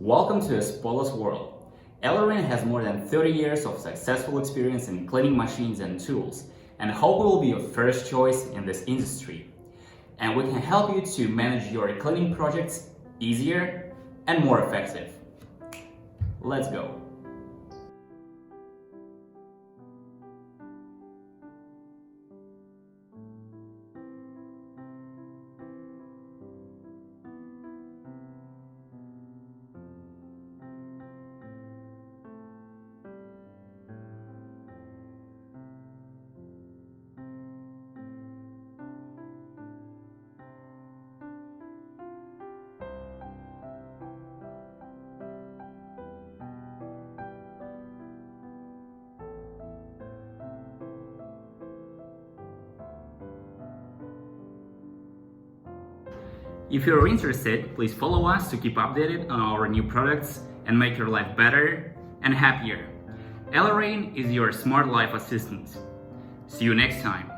Welcome to a spotless world. ELEREIN has more than 30 years of successful experience in cleaning machines and tools, and hope we will be your first choice in this industry. And we can help you to manage your cleaning projects easier and more effective. Let's go. If you're interested, please follow us to keep updated on our new products and make your life better and happier. ELEREIN is your smart life assistant. See you next time.